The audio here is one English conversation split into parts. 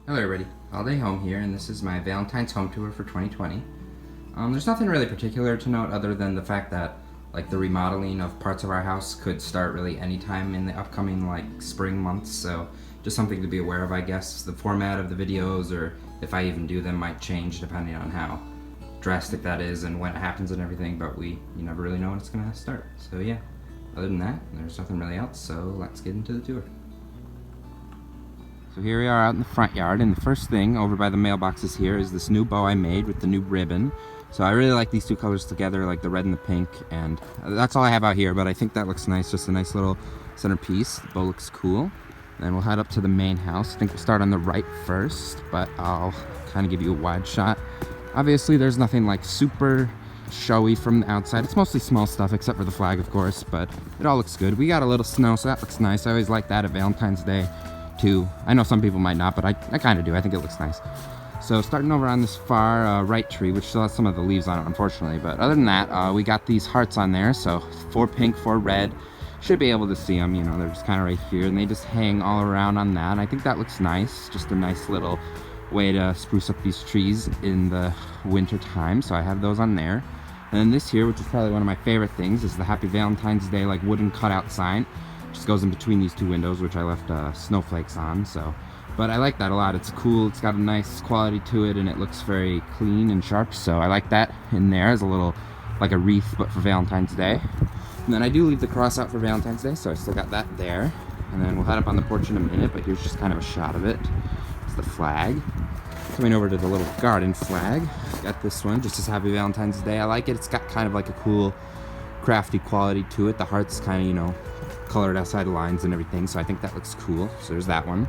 Hello everybody, Holiday Home here, and this is my Valentine's home tour for 2020. There's nothing really particular to note other than the fact that the remodeling of parts of our house could start really anytime in the upcoming spring months, so just something to be aware of, I guess. The format of the videos, or if I even do them, might change depending on how drastic that is and when it happens and everything, but you never really know when it's gonna start. So yeah, other than that, there's nothing really else, so let's get into the tour. So here we are out in the front yard, and the first thing over by the mailboxes here is this new bow I made with the new ribbon. So I really like these two colors together, like the red and the pink, and that's all I have out here, but I think that looks nice, just a nice little centerpiece. The bow looks cool. Then we'll head up to the main house. I think we'll start on the right first, but I'll kind of give you a wide shot. Obviously there's nothing like super showy from the outside. It's mostly small stuff except for the flag, of course, but it all looks good. We got a little snow, so that looks nice. I always like that at Valentine's Day too. I know some people might not, but I kind of do. I think it looks nice. So starting over on this far right tree, which still has some of the leaves on it, unfortunately, but other than that, we got these hearts on there. So 4 pink, 4 red. Should be able to see them, you know, they're just kind of right here, and they just hang all around on that. And I think that looks nice, just a nice little way to spruce up these trees in the winter time. So I have those on there. And then this here, which is probably one of my favorite things, is the Happy Valentine's Day wooden cutout sign. Just goes in between these two windows, which I left snowflakes on. So, but I like that a lot. It's cool. It's got a nice quality to it, and it looks very clean and sharp. So I like that in there as a little, like a wreath, but for Valentine's Day. And then I do leave the cross out for Valentine's Day, so I still got that there. And then we'll head up on the porch in a minute, but here's just kind of a shot of it. It's the flag. Coming over to the little garden flag, got this one, just as Happy Valentine's Day. I like it. It's got kind of like a cool, crafty quality to it. The heart's kind of, you know, colored outside lines and everything, so I think that looks cool. So there's that one.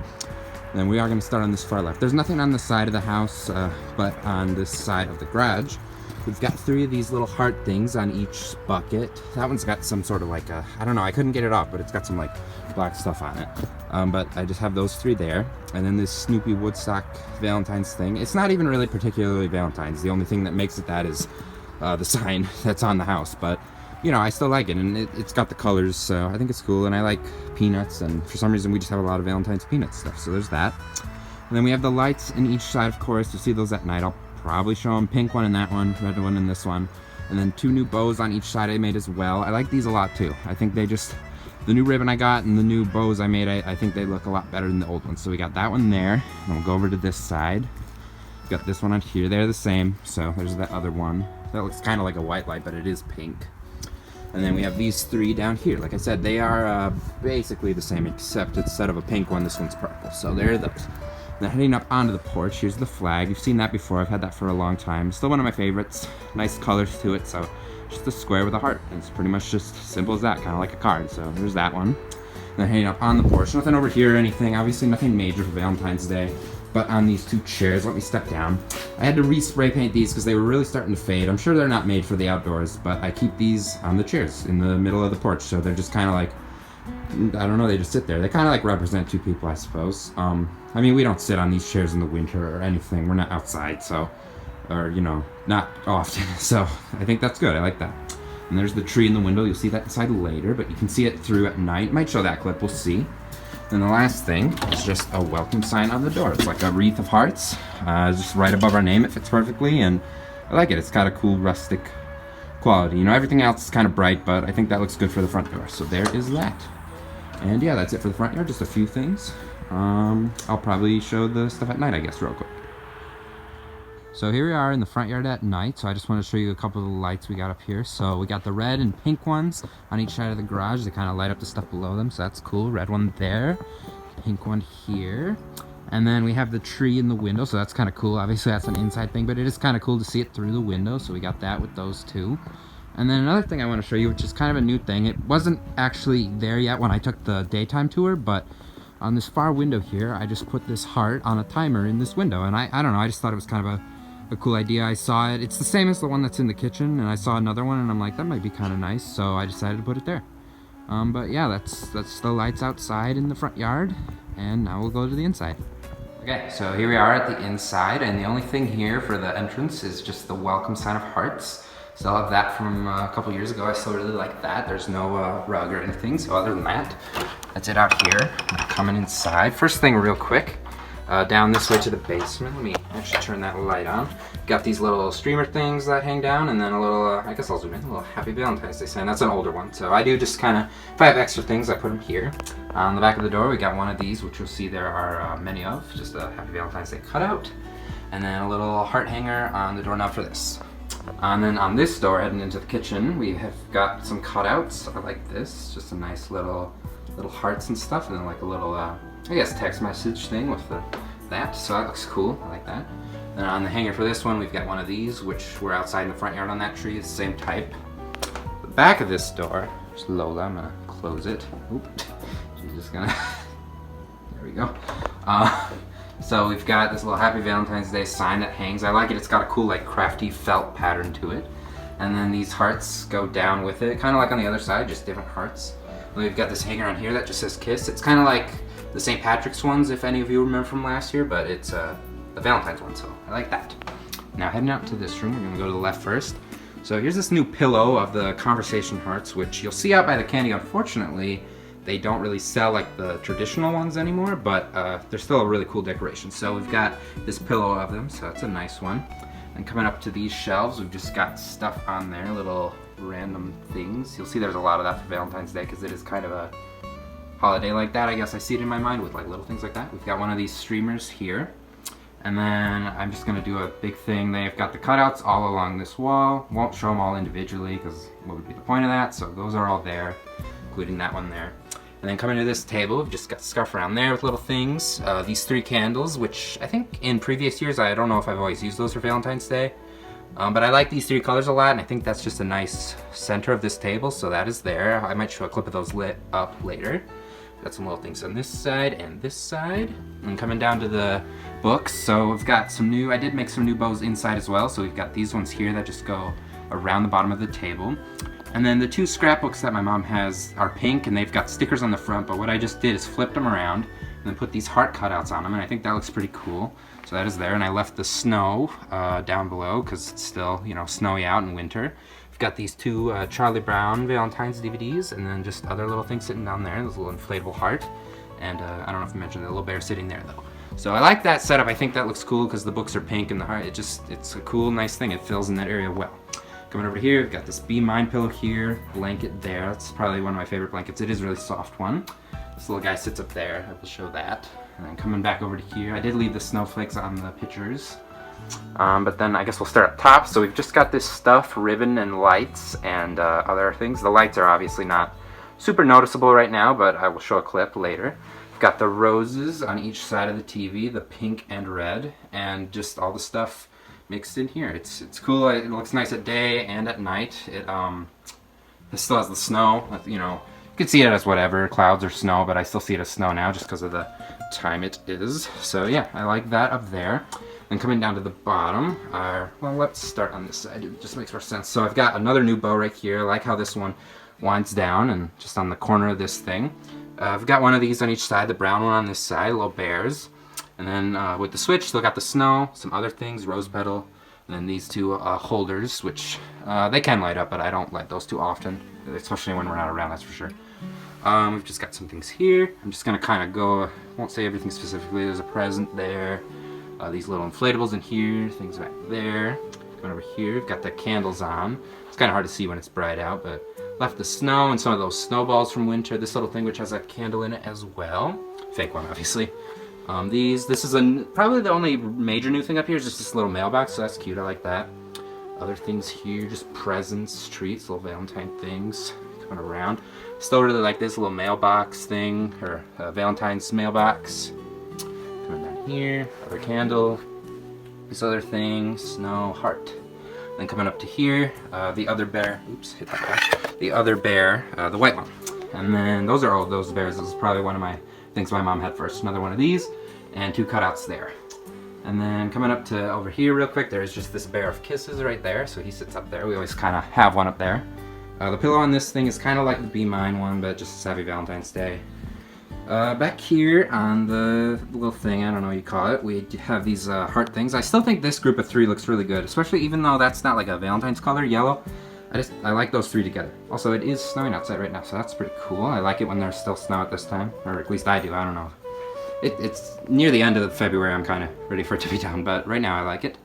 And then we are going to start on this far left. There's nothing on the side of the house, but on this side of the garage, we've got 3 of these little heart things on each bucket. That one's got some sort of I don't know, I couldn't get it off, but it's got some black stuff on it. But I just have those 3 there. And then this Snoopy Woodstock Valentine's thing. It's not even really particularly Valentine's. The only thing that makes it that is the sign that's on the house. But you know, I still like it, and it's got the colors, so I think it's cool. And I like peanuts, and for some reason we just have a lot of Valentine's peanut stuff, so there's that. And then we have the lights in each side, of course. You'll see those at night. I'll probably show them. Pink one in that one, red one in this one, and then 2 new bows on each side I made as well. I like these a lot too. I think they just, the new ribbon I got and the new bows I made, I think they look a lot better than the old ones. So we got that one there, and we'll go over to this side. Got this one on here. They're the same, so there's that other one. That looks kind of like a white light, but it is pink. And then we have these 3 down here. Like I said, they are basically the same, except instead of a pink one, this one's purple. So there are those. Now heading up onto the porch, here's the flag. You've seen that before. I've had that for a long time. Still one of my favorites. Nice colors to it. So just a square with a heart. And it's pretty much just simple as that, kind of like a card. So there's that one. And then heading up on the porch. Nothing over here or anything. Obviously nothing major for Valentine's Day. But on these 2 chairs, let me step down. I had to respray paint these because they were really starting to fade. I'm sure they're not made for the outdoors, but I keep these on the chairs in the middle of the porch. So they're just kind of I don't know, they just sit there. They kind of represent 2 people, I suppose. I mean, we don't sit on these chairs in the winter or anything. We're not outside, so, or, you know, not often. So I think that's good. I like that. And there's the tree in the window. You'll see that inside later, but you can see it through at night. Might show that clip. We'll see. And the last thing is just a welcome sign on the door. It's like a wreath of hearts, just right above our name. It fits perfectly, and I like it. It's got a cool rustic quality. You know, everything else is kind of bright, but I think that looks good for the front door. So there is that. And yeah, that's it for the front yard. Just a few things. I'll probably show the stuff at night, I guess, real quick. So here we are in the front yard at night. So I just want to show you a couple of the lights we got up here. So we got the red and pink ones on each side of the garage. They kind of light up the stuff below them, so that's cool. Red one there, pink one here. And then we have the tree in the window, so that's kind of cool. Obviously that's an inside thing, but it is kind of cool to see it through the window. So we got that with those 2. And then another thing I want to show you, which is kind of a new thing. It wasn't actually there yet when I took the daytime tour, but on this far window here, I just put this heart on a timer in this window. And I don't know, I just thought it was kind of a cool idea. I saw it. It's the same as the one that's in the kitchen, and I saw another one, and I'm like, that might be kind of nice, so I decided to put it there. But yeah, that's the lights outside in the front yard, and now we'll go to the inside. Okay, so here we are at the inside, and the only thing here for the entrance is just the welcome sign of hearts. Still have that from a couple years ago. I still really like that. There's no rug or anything, so other than that, that's it out here. Coming inside. First thing real quick, down this way to the basement. Let me actually turn that light on. Got these little streamer things that hang down, and then a little, I guess I'll zoom in, a little Happy Valentine's Day sign. That's an older one, so I do just kind of, if I have extra things, I put them here. On the back of the door, we got one of these, which you'll see there are many of, just a Happy Valentine's Day cutout. And then a little heart hanger on the doorknob for this. And then on this door, heading into the kitchen, we have got some cutouts. I like this, just a nice little hearts and stuff, and then like a little, I guess, text message thing with that. So that looks cool. I like that. And on the hanger for this one, we've got one of these, which we're outside in the front yard on that tree. It's the same type. The back of this door, there's Lola. I'm gonna close it. Oop. She's just gonna. There we go. So we've got this little Happy Valentine's Day sign that hangs. I like it. It's got a cool, like, crafty felt pattern to it. And then these hearts go down with it, kind of like on the other side, just different hearts. And we've got this hanger on here that just says Kiss. It's kind of like the St. Patrick's ones, if any of you remember from last year, but it's the Valentine's one, so I like that. Now heading out to this room, we're gonna go to the left first. So here's this new pillow of the Conversation Hearts, which you'll see out by the candy. Unfortunately, they don't really sell like the traditional ones anymore, but they're still a really cool decoration. So we've got this pillow of them, so that's a nice one. And coming up to these shelves, we've just got stuff on there, little random things. You'll see there's a lot of that for Valentine's Day because it is kind of a holiday like that. I guess I see it in my mind with like little things like that. We've got one of these streamers here. And then I'm just gonna do a big thing. They've got the cutouts all along this wall. Won't show them all individually because what would be the point of that? So those are all there, including that one there. And then coming to this table, we've just got scarf around there with little things. These 3 candles, which I think in previous years, I don't know if I've always used those for Valentine's Day. But I like these 3 colors a lot, and I think that's just a nice center of this table, so that is there. I might show a clip of those lit up later. Got some little things on this side and this side. And coming down to the books, so we've got some new, I did make some new bows inside as well, so we've got these ones here that just go around the bottom of the table. And then the 2 scrapbooks that my mom has are pink, and they've got stickers on the front, but what I just did is flip them around and then put these heart cutouts on them, and I think that looks pretty cool. So that is there, and I left the snow down below because it's still, you know, snowy out in winter. We've got these 2 Charlie Brown Valentine's DVDs, and then just other little things sitting down there. There's a little inflatable heart, and I don't know if I mentioned the little bear sitting there though. So I like that setup. I think that looks cool because the books are pink and the heart, it's a cool, nice thing. It fills in that area well. Coming over here, we've got this Be Mine pillow here, blanket there. That's probably one of my favorite blankets. It is a really soft one. This little guy sits up there. I will show that. And then coming back over to here, I did leave the snowflakes on the pictures. But then I guess we'll start up top. So we've just got this stuff, ribbon and lights and other things. The lights are obviously not super noticeable right now, but I will show a clip later. We've got the roses on each side of the TV, the pink and red, and just all the stuff mixed in here. It's cool. It looks nice at day and at night. It still has the snow. You know, you can see it as whatever, clouds or snow, but I still see it as snow now just because of the time it is. So yeah, I like that up there. And coming down to the bottom, well, let's start on this side. It just makes more sense. So I've got another new bow right here. I like how this one winds down and just on the corner of this thing. I've got one of these on each side, the brown one on this side, little bears. And then with the switch, still got the snow, some other things, rose petal, and then these 2 holders, which they can light up, but I don't light those too often, especially when we're not around, that's for sure. We've just got some things here. I'm just gonna kind of go, won't say everything specifically. There's a present there, these little inflatables in here, things back there. Going over here, we've got the candles on. It's kind of hard to see when it's bright out, but left the snow and some of those snowballs from winter. This little thing which has a candle in it as well. Fake one, obviously. This is probably the only major new thing up here is just this little mailbox, so that's cute. I like that. Other things here, just presents, treats, little Valentine things coming around. Still really like this little mailbox thing, or Valentine's mailbox. Coming down here, other candle, this other thing, snow, heart. Then coming up to here, the other bear. Oops, hit that back. The other bear, the white one. And then those are all those bears. This is probably one of my things my mom had first. Another one of these, and 2 cutouts there. And then coming up to over here real quick, there's just this bear of kisses right there. So he sits up there. We always kind of have one up there. The pillow on this thing is kind of like the Be Mine one, but just Happy Valentine's Day. Back here on the little thing, I don't know what you call it, we have these heart things. I still think this group of 3 looks really good, especially even though that's not like a Valentine's color, yellow. I like those 3 together. Also, it is snowing outside right now, so that's pretty cool. I like it when there's still snow at this time, or at least I do. I don't know It's near the end of February. I'm kind of ready for it to be done, but right now I like it.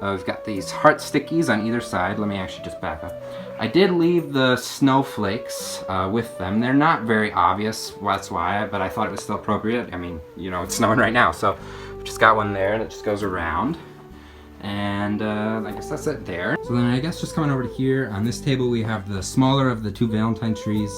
We've got these heart stickies on either side. Let me actually just back up. I did leave the snowflakes with them. They're not very obvious, that's why, but I thought it was still appropriate. I mean, you know, it's snowing right now, so we just got one there that just goes around. And I guess that's it there. So then I guess just coming over to here, on this table we have the smaller of the two Valentine trees.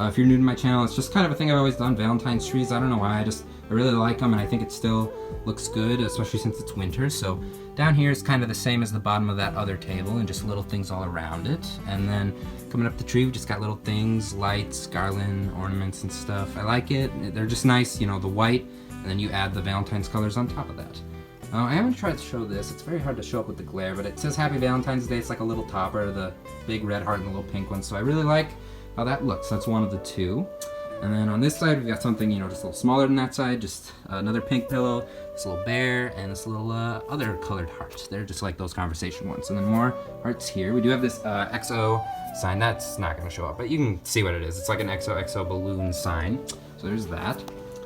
If you're new to my channel, it's just kind of a thing I've always done, Valentine's trees. I don't know why, I really like them, and I think it still looks good, especially since it's winter. So down here is kind of the same as the bottom of that other table, and just little things all around it. And then coming up the tree, we just got little things, lights, garland, ornaments, and stuff. I like it. They're just nice, you know, the white, and then you add the Valentine's colors on top of that. I haven't tried to show this. It's very hard to show up with the glare, but it says Happy Valentine's Day. It's like a little topper, the big red heart and the little pink one. So I really like how that looks. That's one of the two. And then on this side, we've got something, you know, just a little smaller than that side. Just another pink pillow, this little bear, and this little other colored heart. They're just like those conversation ones. And then more hearts here. We do have this XO sign. That's not going to show up, but you can see what it is. It's like an XOXO balloon sign. So there's that.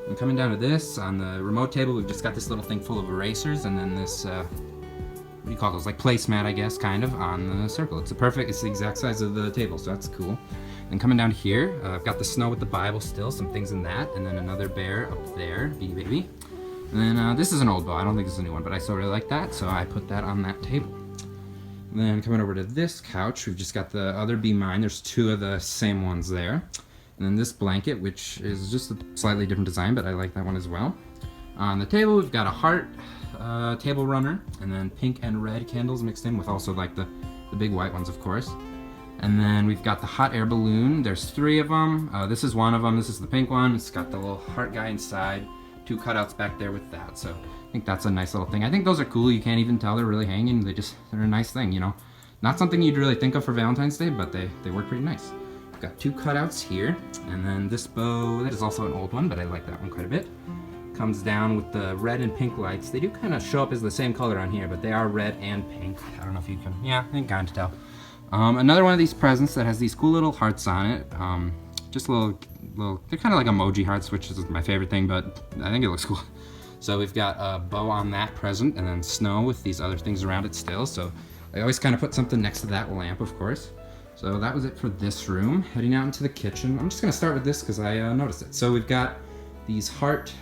And coming down to this, on the remote table, we've just got this little thing full of erasers, and then this, what do you call those? Like placemat, I guess, kind of, on the circle. It's the exact size of the table, so that's cool. And coming down here, I've got the snow with the Bible still, some things in that, and then another bear up there, Bee Baby. And then this is an old bow. I don't think this is a new one, but I still really like that, so I put that on that table. And then coming over to this couch, we've just got the other Be Mine. There's two of the same ones there. And then this blanket, which is just a slightly different design, but I like that one as well. On the table, we've got a heart table runner, and then pink and red candles mixed in with also like the big white ones, of course. And then we've got the hot air balloon. There's three of them. This is one of them. This is the pink one. It's got the little heart guy inside. Two cutouts back there with that. So I think that's a nice little thing. I think those are cool. You can't even tell they're really hanging. They're a nice thing, you know. Not something you'd really think of for Valentine's Day, but they work pretty nice. Got two cutouts here, and then this bow, that is also an old one, but I like that one quite a bit. Comes down with the red and pink lights. They do kind of show up as the same color on here, but they are red and pink. I don't know if you can, yeah, I can kind of tell. Another one of these presents that has these cool little hearts on it. Just little, they're kind of like emoji hearts, which is my favorite thing, but I think it looks cool. So we've got a bow on that present, and then snow with these other things around it still. So I always kind of put something next to that lamp, of course. So that was it for this room. Heading out into the kitchen. I'm just gonna start with this because I noticed it. So we've got these heart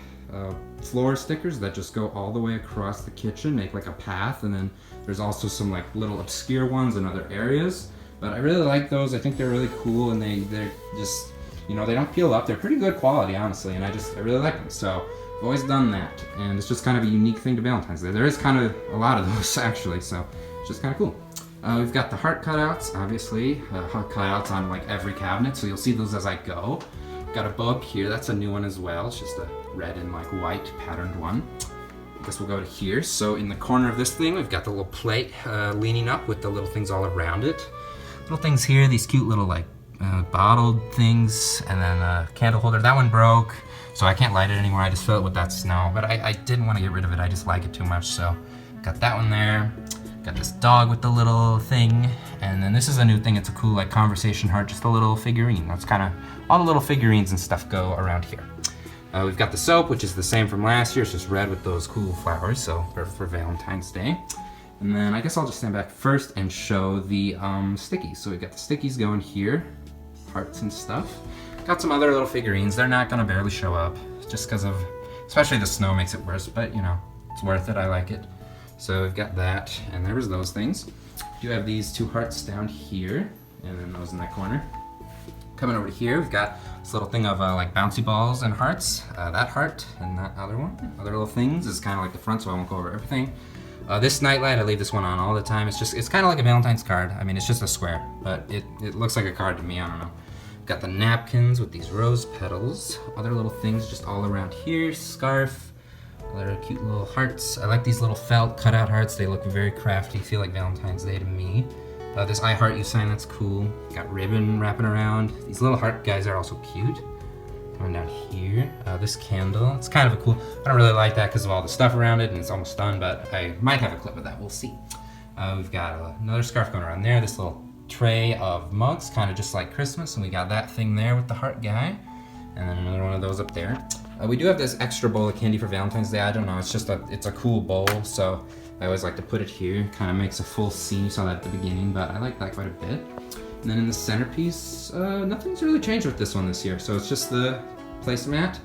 floor stickers that just go all the way across the kitchen, make like a path, and then there's also some like little obscure ones in other areas. But I really like those. I think they're really cool, and they're just, you know, they don't peel up. They're pretty good quality, honestly, and I really like them. So I've always done that, and it's just kind of a unique thing to Valentine's Day. There is kind of a lot of those actually, so it's just kind of cool. We've got the heart cutouts, obviously, heart cutouts on like every cabinet, so you'll see those as I go. Got a bow up here, that's a new one as well. It's just a red and like white patterned one. I guess we'll go to here. So in the corner of this thing, we've got the little plate leaning up with the little things all around it. Little things here, these cute little like bottled things, and then a candle holder. That one broke, so I can't light it anymore. I just fill it with that snow, but I didn't want to get rid of it. I just like it too much, so got that one there. Got this dog with the little thing, and then this is a new thing. It's a cool like conversation heart, just a little figurine. That's kind of all the little figurines and stuff go around here. We've got the soap, which is the same from last year. It's just red with those cool flowers, so for Valentine's Day. And then I guess I'll just stand back first and show the stickies. So we've got the stickies going here, hearts and stuff. Got some other little figurines. They're not gonna barely show up, just because of, especially the snow makes it worse, but you know, it's worth it. I like it. So we've got that, and there was those things. We do have these two hearts down here, and then those in that corner. Coming over to here, we've got this little thing of like bouncy balls and hearts. That heart and that other one. Other little things is kind of like the front, so I won't go over everything. This nightlight, I leave this one on all the time. It's kind of like a Valentine's card. I mean, it's just a square, but it looks like a card to me, I don't know. Got the napkins with these rose petals. Other little things just all around here. Scarf. Other cute little hearts. I like these little felt cutout hearts. They look very crafty, feel like Valentine's Day to me. This I Heart You sign, that's cool. Got ribbon wrapping around. These little heart guys are also cute. Coming down here, this candle. It's kind of a cool, I don't really like that because of all the stuff around it and it's almost done, but I might have a clip of that, we'll see. We've got another scarf going around there. This little tray of mugs, kind of just like Christmas, and we got that thing there with the heart guy. And then another one of those up there. We do have this extra bowl of candy for Valentine's Day. I don't know, it's a cool bowl, so I always like to put it here. Kind of makes a full scene, you saw that at the beginning, but I like that quite a bit. And then in the centerpiece, nothing's really changed with this one this year. So it's just the placemat,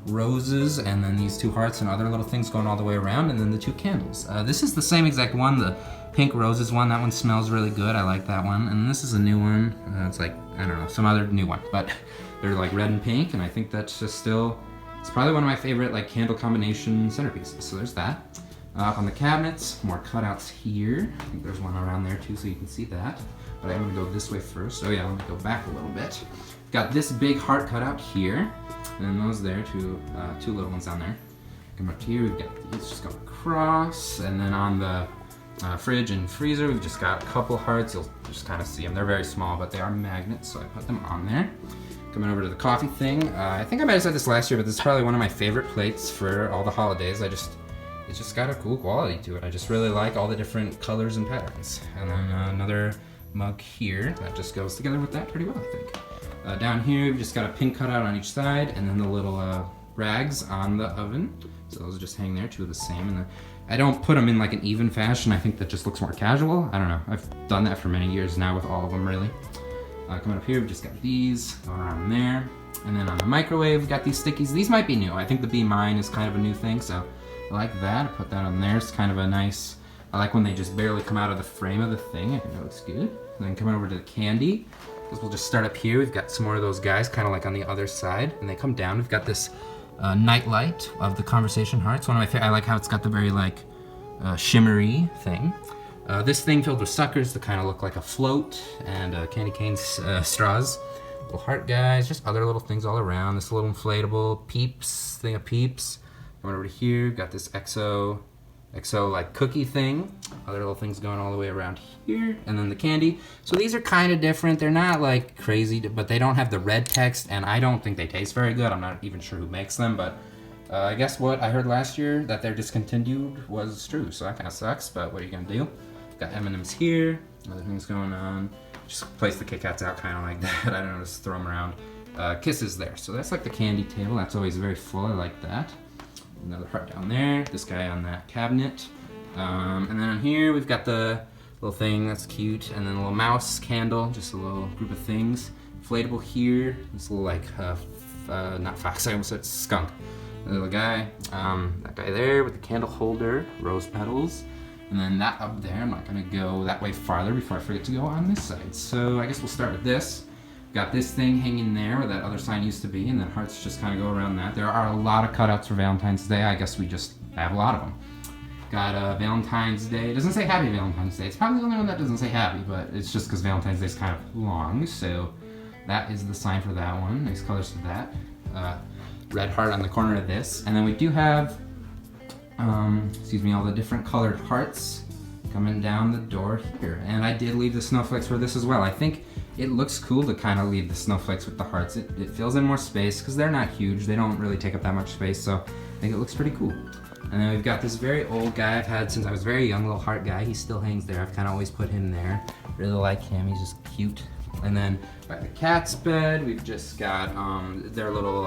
roses, and then these 2 hearts and other little things going all the way around, and then the 2 candles. This is the same exact one, the pink roses one. That one smells really good. I like that one. And this is a new one. It's like, I don't know, some other new one, but they're like red and pink, and I think that's just still, it's probably one of my favorite like candle combination centerpieces. So there's that. Up on the cabinets, more cutouts here. I think there's one around there too, so you can see that. But I'm gonna go this way first. Oh yeah, let me go back a little bit. Got this big heart cutout here, and then those there, two little ones down there. Come up here, we've got these just go across, and then on the fridge and freezer, we've just got a couple hearts. You'll just kind of see them. They're very small, but they are magnets, so I put them on there. Coming over to the coffee thing. I think I might have said this last year, but this is probably one of my favorite plates for all the holidays. It's just got a cool quality to it. I just really like all the different colors and patterns. And then another mug here that just goes together with that pretty well, I think. Down here, we've just got a pink cutout on each side, and then the little rags on the oven. So those just hang there, 2 of the same. And I don't put them in like an even fashion. I think that just looks more casual. I don't know. I've done that for many years now with all of them, really. Coming up here, we've just got these going around there. And then on the microwave, we've got these stickies. These might be new. I think the Be Mine is kind of a new thing, so I like that. I put that on there. It's kind of a nice, I like when they just barely come out of the frame of the thing. I think that looks good. And then coming over to the candy, we'll just start up here. We've got some more of those guys, kind of like on the other side, and they come down. We've got this nightlight of the Conversation Hearts. One of my favorite. I like how it's got the very like shimmery thing. This thing filled with suckers that kind of look like a float, and candy canes straws. Little heart guys, just other little things all around. This little inflatable Peeps thing of Peeps. Going over to here, got this XO like cookie thing. Other little things going all the way around here, and then the candy. So these are kind of different. They're not like crazy, but they don't have the red text, and I don't think they taste very good. I'm not even sure who makes them, but I guess what I heard last year that they're discontinued was true. So that kind of sucks. But what are you gonna do? Got M&Ms here. Other things going on. Just place the Kit Kats out kind of like that. I don't know, just throw them around. Kisses there. So that's like the candy table. That's always very full. I like that. Another heart down there. This guy on that cabinet. And then on here we've got the little thing that's cute, and then a little mouse candle. Just a little group of things. Inflatable here. This little like not fox. I almost said skunk. The little guy. That guy there with the candle holder. Rose petals. And then that up there, I'm not gonna go that way farther before I forget to go on this side. So I guess we'll start with this. Got this thing hanging there where that other sign used to be, and then hearts just kind of go around that. There are a lot of cutouts for Valentine's Day. I guess we just have a lot of them. Got Valentine's Day. It doesn't say Happy Valentine's Day. It's probably the only one that doesn't say Happy, but it's just because Valentine's Day is kind of long. So that is the sign for that one. Nice colors to that. Red heart on the corner of this. And then we do have all the different colored hearts coming down the door here. And I did leave the snowflakes for this as well. I think it looks cool to kind of leave the snowflakes with the hearts. It fills in more space because they're not huge. They don't really take up that much space, so I think it looks pretty cool. And then we've got this very old guy I've had since I was very young, little heart guy. He still hangs there. I've kind of always put him there. Really like him. He's just cute. And then by the cat's bed, we've just got their little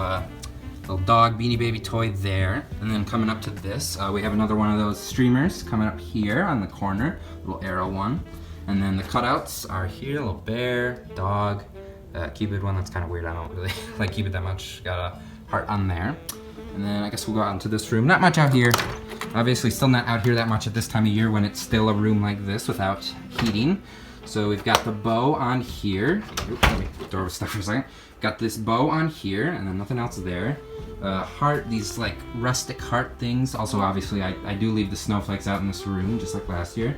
dog Beanie Baby toy there. And then coming up to this, we have another one of those streamers coming up here on the corner, little arrow one. And then the cutouts are here, little bear, dog, Cupid one. That's kind of weird. I don't really like Cupid that much. Got a heart on there. And then I guess we'll go out into this room. Not much out here. Obviously still not out here that much at this time of year when it's still a room like this without heating. So we've got the bow on here. Oops, let me throw over stuff for a second. Got this bow on here, and then nothing else there. Heart, these like rustic heart things. Also, obviously, I do leave the snowflakes out in this room, just like last year.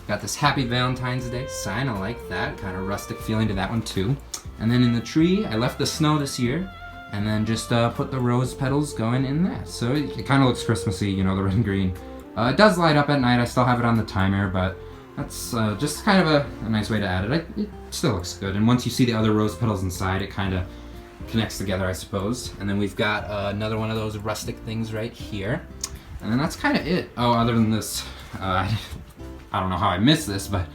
Got this Happy Valentine's Day sign. I like that. Kind of rustic feeling to that one too. And then in the tree, I left the snow this year, and then just put the rose petals going in there. So it kind of looks Christmassy, you know, the red and green. It does light up at night. I still have it on the timer, but that's just kind of a nice way to add it. It still looks good. And once you see the other rose petals inside, it kind of connects together, I suppose. And then we've got another one of those rustic things right here. And then that's kind of it. Oh, other than this, I don't know how I missed this, but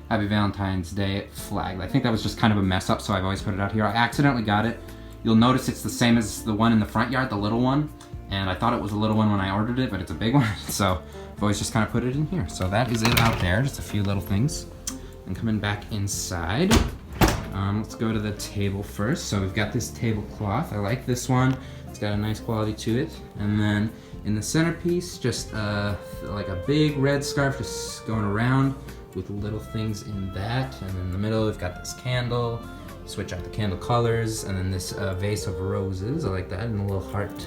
Happy Valentine's Day flag. I think that was just kind of a mess up, so I've always put it out here. I accidentally got it You'll notice it's the same as the one in the front yard, the little one. And I thought it was a little one when I ordered it, but it's a big one. So I've always just kind of put it in here. So that is it out there, just a few little things. And coming back inside, let's go to the table first. So we've got this tablecloth. I like this one. It's got a nice quality to it. And then in the centerpiece, just like a big red scarf just going around with little things in that. And in the middle, we've got this candle. Switch out the candle colors. And then this vase of roses. I like that. And a little heart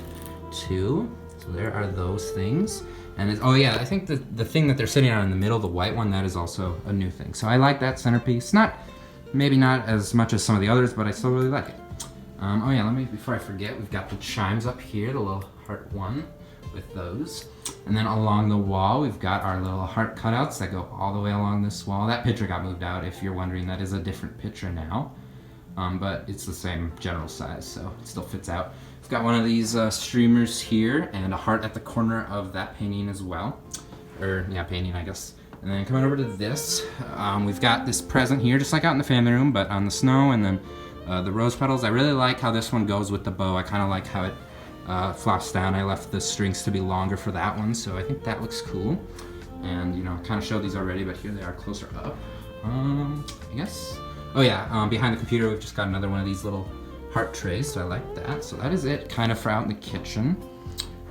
too. So there are those things. And oh yeah, I think the thing that they're sitting on in the middle, the white one, that is also a new thing. So I like that centerpiece. Maybe not as much as some of the others, but I still really like it. Oh yeah, before I forget, we've got the chimes up here, the little heart one with those. And then along the wall, we've got our little heart cutouts that go all the way along this wall. That picture got moved out, if you're wondering. That is a different picture now. But it's the same general size, so it still fits out. We've got one of these streamers here and a heart at the corner of that painting as well. Or, yeah, painting, I guess. And then coming over to this, we've got this present here, just like out in the family room, but on the snow, and then the rose petals. I really like how this one goes with the bow. I kind of like how it flops down. I left the strings to be longer for that one, so I think that looks cool. And, you know, I kind of showed these already, but here they are closer up. I guess. Oh yeah, behind the computer we've just got another one of these little heart trays, so I like that. So that is it, kind of for out in the kitchen.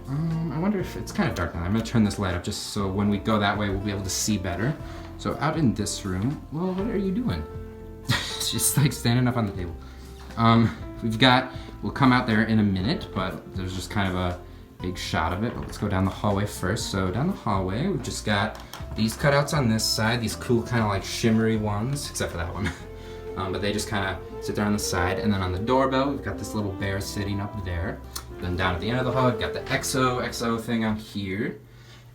I wonder if it's kind of dark now. I'm gonna turn this light up just so when we go that way we'll be able to see better. So out in this room, well, what are you doing? Just like standing up on the table. We'll come out there in a minute, but there's just kind of a big shot of it. But let's go down the hallway first. So down the hallway, we've just got these cutouts on this side, these cool kind of like shimmery ones, except for that one. But they just kind of sit there on the side. And then on the doorbell, we've got this little bear sitting up there. Then down at the end of the hall, we've got the XO thing on here.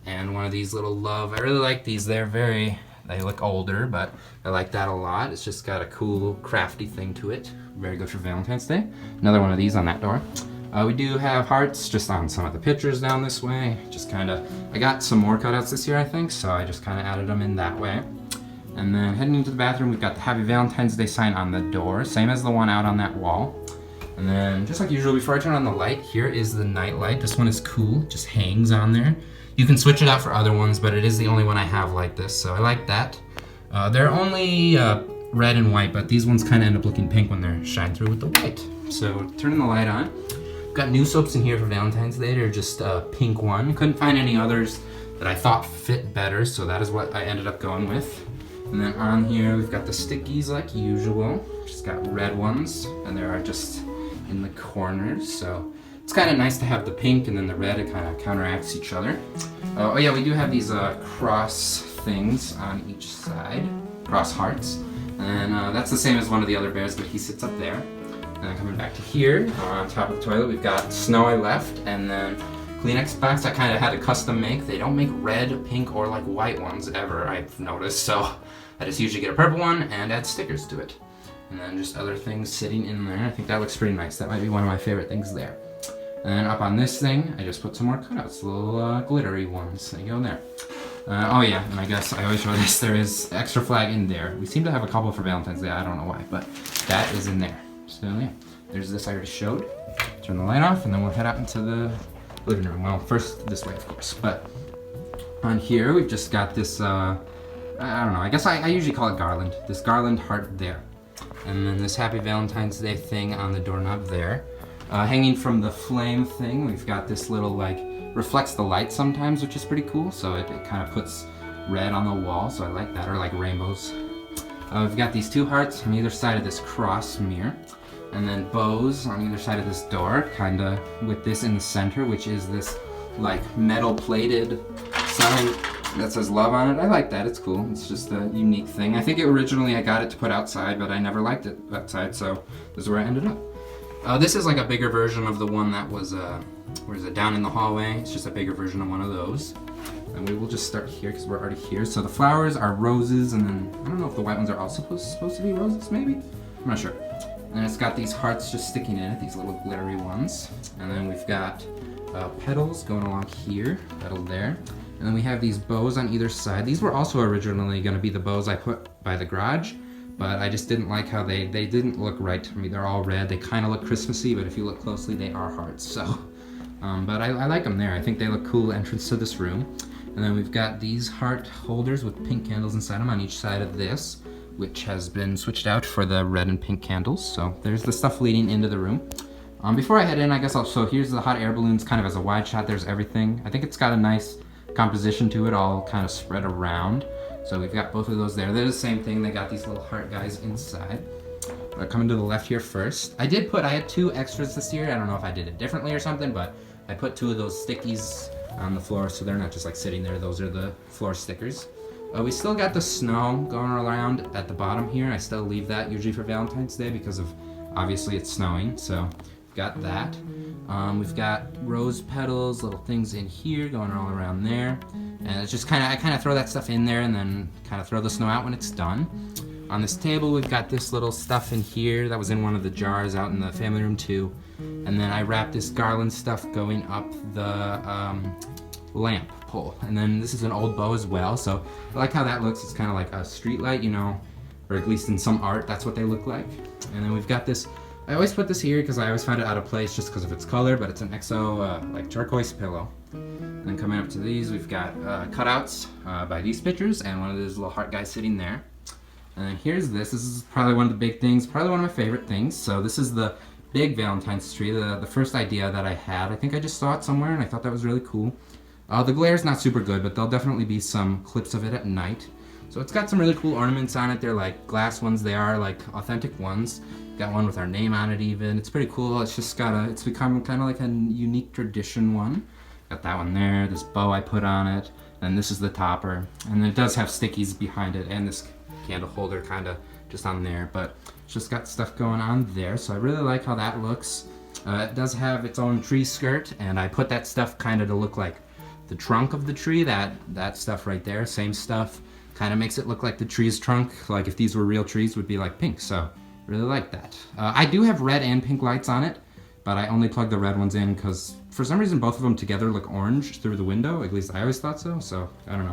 And one of these little love. I really like these. They look older, but I like that a lot. It's just got a cool, crafty thing to it. Very good for Valentine's Day. Another one of these on that door. We do have hearts just on some of the pictures down this way. Just kind of, I got some more cutouts this year, I think, so I just kind of added them in that way. And then heading into the bathroom, we've got the Happy Valentine's Day sign on the door, same as the one out on that wall. And then, just like usual, before I turn on the light, here is the night light. This one is cool, it just hangs on there. You can switch it out for other ones, but it is the only one I have like this, so I like that. They're only red and white, but these ones kind of end up looking pink when they're shined through with the white. So, turning the light on. Got new soaps in here for Valentine's Day. They're just a pink one. Couldn't find any others that I thought fit better, so that is what I ended up going with. And then on here, we've got the stickies like usual. Just got red ones, and they are just in the corners, so it's kind of nice to have the pink and then the red. It kind of counteracts each other. Oh yeah, we do have these cross things on each side, cross hearts. And that's the same as one of the other bears, but he sits up there. And then coming back to here, on top of the toilet, we've got snow I left, and then Kleenex box I kind of had to custom make. They don't make red, pink, or like white ones ever, I've noticed, so I just usually get a purple one and add stickers to it. And then just other things sitting in there. I think that looks pretty nice. That might be one of my favorite things there. And then up on this thing, I just put some more cutouts, little glittery ones. There you go there. Oh yeah, and I guess I always show this, there is extra flag in there. We seem to have a couple for Valentine's Day, I don't know why, but that is in there. So yeah, there's this I already showed. Turn the light off and then we'll head out into the living room. Well, first this way, of course. But on here, we've just got this, I don't know, I guess I usually call it garland. This garland heart there. And then this Happy Valentine's Day thing on the doorknob there. Hanging from the flame thing, we've got this little, like, reflects the light sometimes, which is pretty cool. So it kind of puts red on the wall, so I like that, or like rainbows. We've got these two hearts on either side of this cross mirror. And then bows on either side of this door, kind of with this in the center, which is this like metal plated sign that says love on it. I like that, it's cool. It's just a unique thing. I think originally I got it to put outside, but I never liked it outside, so this is where I ended up. This is like a bigger version of the one that was, where is it, down in the hallway. It's just a bigger version of one of those. And we will just start here because we're already here. So the flowers are roses, and then I don't know if the white ones are also supposed to be roses, maybe? I'm not sure. And it's got these hearts just sticking in it, these little glittery ones. And then we've got petals going along here, petal there. And then we have these bows on either side. These were also originally going to be the bows I put by the garage, but I just didn't like how they didn't look right to me. They're all red. They kind of look Christmassy, but if you look closely, they are hearts. So, but I like them there. I think they look cool entrance to this room. And then we've got these heart holders with pink candles inside them on each side of this, which has been switched out for the red and pink candles. So there's the stuff leading into the room. Before I head in, I guess so here's the hot air balloons kind of as a wide shot. There's everything. I think it's got a nice composition to it, all kind of spread around. So we've got both of those there. They're the same thing. They got these little heart guys inside. Coming to the left here first. I had 2 extras this year. I don't know if I did it differently or something, but I put 2 of those stickies on the floor so they're not just like sitting there. Those are the floor stickers. We still got the snow going around at the bottom here. I still leave that usually for Valentine's Day because of obviously it's snowing. So got that. We've got rose petals, little things in here going all around there. And it's just I kind of throw that stuff in there and then kind of throw the snow out when it's done. On this table, we've got this little stuff in here that was in one of the jars out in the family room too. And then I wrapped this garland stuff going up the lamp pole. And then this is an old bow as well. So I like how that looks. It's kind of like a street light, you know, or at least in some art, that's what they look like. And then we've got this, I always put this here because I always find it out of place just because of its color, but it's an XO like turquoise pillow. And then coming up to these, we've got cutouts by these pictures and one of those little heart guys sitting there. And then here's this. This is probably one of the big things, probably one of my favorite things. So this is the big Valentine's tree, the first idea that I had. I think I just saw it somewhere and I thought that was really cool. The glare's not super good, but there'll definitely be some clips of it at night. So it's got some really cool ornaments on it. They're like glass ones. They are like authentic ones. Got one with our name on it even. It's pretty cool. It's just it's become kind of like a unique tradition one. Got that one there, this bow I put on it, and this is the topper. And it does have stickies behind it and this candle holder kind of just on there, but it's just got stuff going on there. So I really like how that looks. It does have its own tree skirt, and I put that stuff kind of to look like the trunk of the tree, that stuff right there, same stuff. Kind of makes it look like the tree's trunk, like if these were real trees would be like pink, so really like that. I do have red and pink lights on it, but I only plug the red ones in because for some reason both of them together look orange through the window, at least I always thought so I don't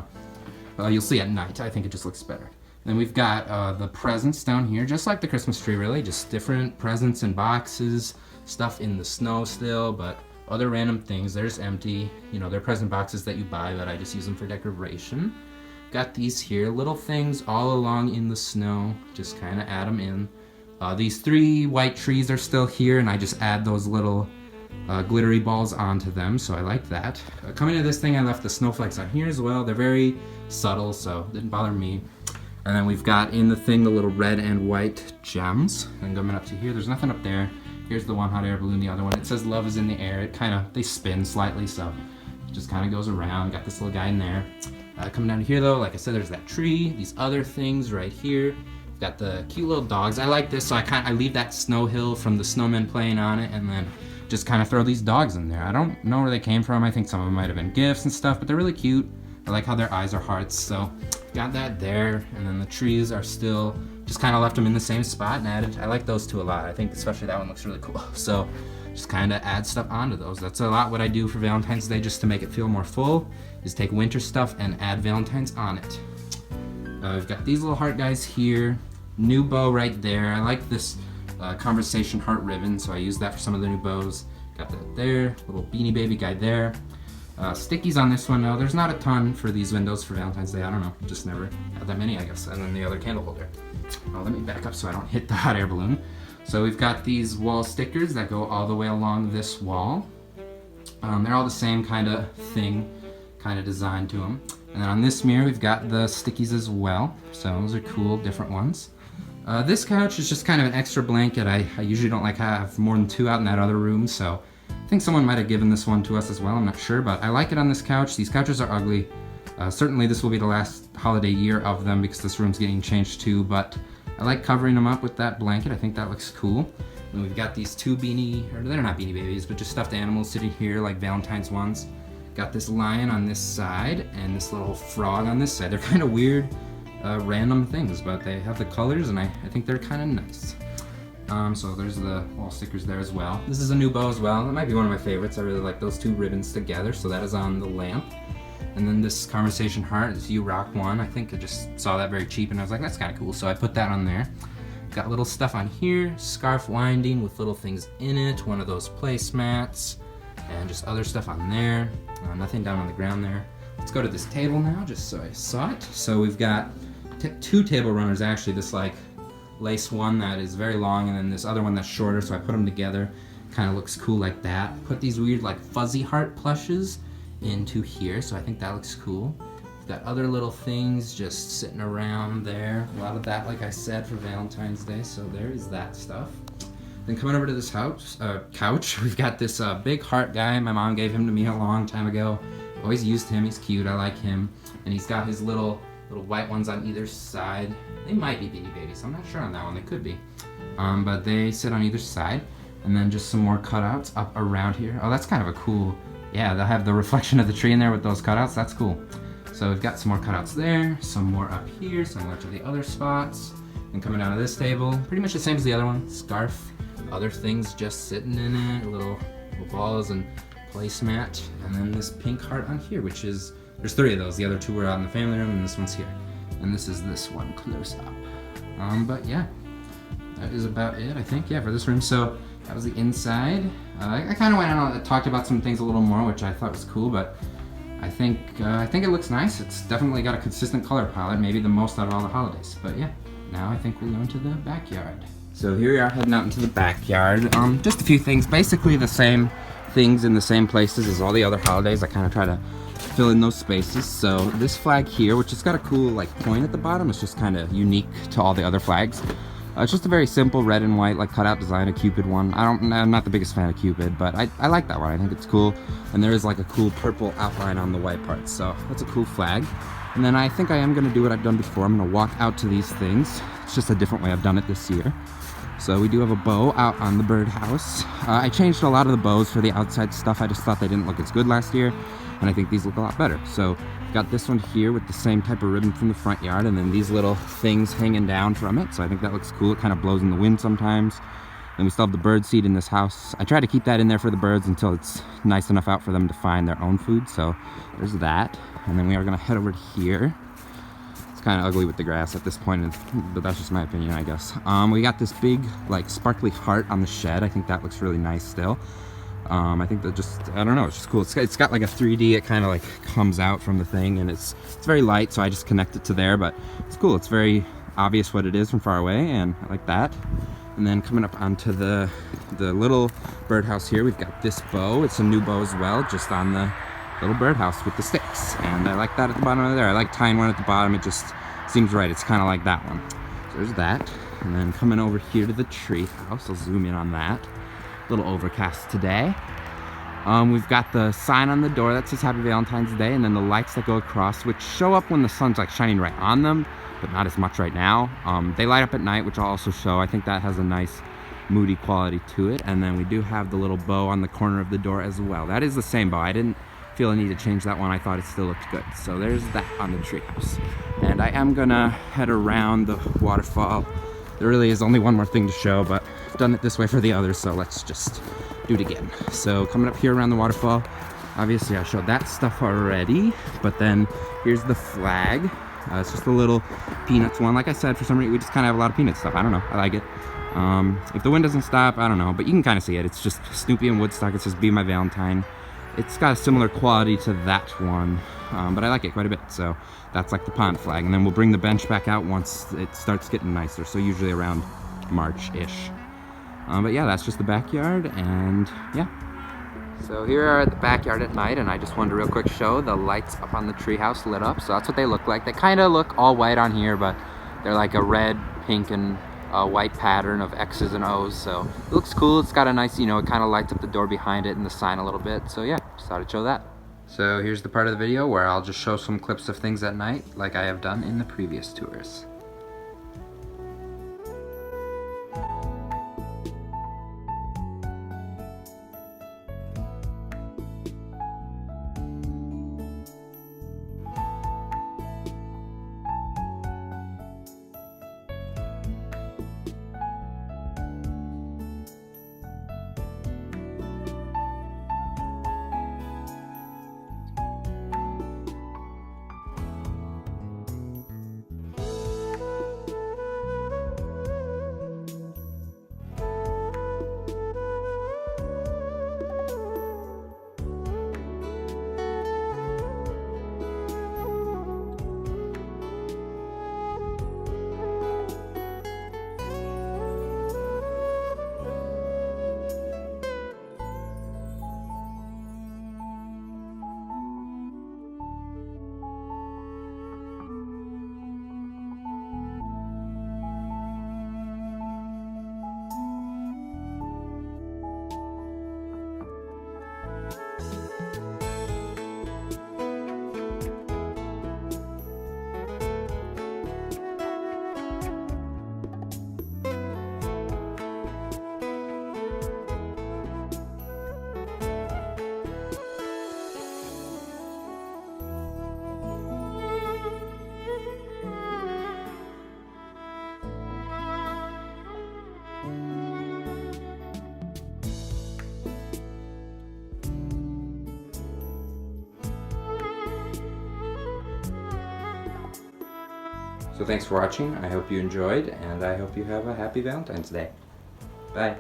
know. You'll see at night, I think it just looks better. Then we've got the presents down here, just like the Christmas tree really, just different presents in boxes, stuff in the snow still, but other random things. There's empty, you know, they're present boxes that you buy, but I just use them for decoration. Got these here, little things all along in the snow, just kind of add them in. These 3 white trees are still here, and I just add those little glittery balls onto them, so I like that. Coming to this thing, I left the snowflakes on here as well. They're very subtle, so it didn't bother me. And then we've got in the thing the little red and white gems. And coming up to here, there's nothing up there. Here's the one hot air balloon, the other one. It says love is in the air. It they spin slightly, so it just kind of goes around. Got this little guy in there. Coming down here though, like I said, there's that tree, these other things right here. Got the cute little dogs. I like this, so I leave that snow hill from the snowmen playing on it, and then just kind of throw these dogs in there. I don't know where they came from. I think some of them might have been gifts and stuff, but they're really cute. I like how their eyes are hearts, so got that there. And then the trees are still, just kind of left them in the same spot and added. I like those two a lot. I think especially that one looks really cool. So just kind of add stuff onto those. That's a lot what I do for Valentine's Day just to make it feel more full, is take winter stuff and add Valentine's on it. We've got these little heart guys here. New bow right there. I like this conversation heart ribbon, so I use that for some of the new bows. Got that there, little beanie baby guy there. Stickies on this one. There's not a ton for these windows for Valentine's Day. I don't know, just never had that many, I guess. And then the other candle holder. Let me back up so I don't hit the hot air balloon. So we've got these wall stickers that go all the way along this wall. They're all the same kind of thing, kind of design to them. And then on this mirror, we've got the stickies as well. So those are cool, different ones. This couch is just kind of an extra blanket. I usually don't like have more than 2 out in that other room, so I think someone might have given this one to us as well. I'm not sure, but I like it on this couch. These couches are ugly. Certainly this will be the last holiday year of them because this room's getting changed too, but I like covering them up with that blanket. I think that looks cool. And we've got these 2 they're not beanie babies, but just stuffed animals sitting here like Valentine's ones. Got this lion on this side and this little frog on this side. They're kind of weird, random things, but they have the colors and I think they're kind of nice. So there's the wall stickers there as well. This is a new bow as well. That might be one of my favorites. I really like those 2 ribbons together, so that is on the lamp. And then this conversation heart is You Rock one. I think I just saw that very cheap and I was like, that's kind of cool. So I put that on there. Got little stuff on here, scarf winding with little things in it, one of those placemats, and just other stuff on there. Nothing down on the ground there. Let's go to this table now, just so I saw it. So we've got two table runners actually, this like lace one that is very long and then this other one that's shorter, so I put them together. Kind of looks cool like that. Put these weird like fuzzy heart plushes into here, so I think that looks cool. We've got other little things just sitting around there. A lot of that, like I said, for Valentine's Day, so there is that stuff. Then coming over to this couch, we've got this big heart guy. My mom gave him to me a long time ago. Always used him, he's cute, I like him. And he's got his little white ones on either side. They might be Beanie Babies, I'm not sure on that one, they could be. But they sit on either side. And then just some more cutouts up around here. Oh, that's kind of a cool, yeah, they'll have the reflection of the tree in there with those cutouts, that's cool. So we've got some more cutouts there, some more up here, similar to the other spots. And coming down to this table, pretty much the same as the other one. Scarf, other things just sitting in it, little balls and placemat. And then this pink heart on here, which is, there's three of those. The other two were out in the family room and this one's here. And this is this one close up. But yeah, that is about it, I think, yeah, for this room. So that was the inside. I kind of went on and talked about some things a little more, which I thought was cool, but I think it looks nice. It's definitely got a consistent color palette, maybe the most out of all the holidays. But yeah, now I think we'll go into the backyard. So here we are heading out into the backyard. Just a few things, basically the same things in the same places as all the other holidays. I kind of try to fill in those spaces. So this flag here, which has got a cool like point at the bottom, it's just kind of unique to all the other flags. It's just a very simple red and white like cutout design, a Cupid one. I'm not the biggest fan of Cupid, but I like that one. I think it's cool. And there is like a cool purple outline on the white part, so that's a cool flag. And then I think I am going to do what I've done before. I'm going to walk out to these things. It's just a different way I've done it this year. So we do have a bow out on the birdhouse. I changed a lot of the bows for the outside stuff. I just thought they didn't look as good last year, and I think these look a lot better. So got this one here with the same type of ribbon from the front yard, and then these little things hanging down from it. So I think that looks cool. It kind of blows in the wind sometimes. And we still have the bird seed in this house. I try to keep that in there for the birds until it's nice enough out for them to find their own food. So there's that. And then we are gonna head over here. It's kind of ugly with the grass at this point, but that's just my opinion, I guess. We got this big, like, sparkly heart on the shed. I think that looks really nice still. I think that just, I don't know, it's just cool. It's got like a 3D, it kind of like comes out from the thing, and it's very light, so I just connect it to there, but it's cool. It's very obvious what it is from far away, and I like that. And then coming up onto the little birdhouse here, we've got this bow. It's a new bow as well, just on the little birdhouse with the sticks. And I like that at the bottom of there. I like tying one at the bottom. It just seems right. It's kind of like that one. So there's that. And then coming over here to the tree house, I'll zoom in on that. A little overcast today. We've got the sign on the door that says Happy Valentine's Day, and then the lights that go across, which show up when the sun's like shining right on them, but not as much right now. They light up at night, which I'll also show. I think that has a nice moody quality to it. And then we do have the little bow on the corner of the door as well. That is the same bow. I didn't feel a need to change that one. I thought it still looked good. So there's that on the treehouse. And I am gonna head around the waterfall. There really is only one more thing to show, but I've done it this way for the others, so let's just do it again. So coming up here around the waterfall, obviously I showed that stuff already, but then here's the flag. It's just a little peanuts one. Like I said, for some reason we just kind of have a lot of peanut stuff. I don't know, I like it. If the wind doesn't stop, I don't know, but you can kind of see it. It's just Snoopy and Woodstock. It says Be My Valentine. It's got a similar quality to that one, but I like it quite a bit. So that's like the pond flag. And then we'll bring the bench back out once it starts getting nicer. So usually around March-ish. But yeah, that's just the backyard, and yeah. So here we are at the backyard at night, and I just wanted to real quick show the lights up on the treehouse lit up. So that's what they look like. They kind of look all white on here, but they're like a red, pink, and white pattern of X's and O's. So it looks cool. It's got a nice, you know, it kind of lights up the door behind it and the sign a little bit. So yeah, just thought I'd show that. So here's the part of the video where I'll just show some clips of things at night like I have done in the previous tours. So thanks for watching. I hope you enjoyed, and I hope you have a happy Valentine's Day. Bye.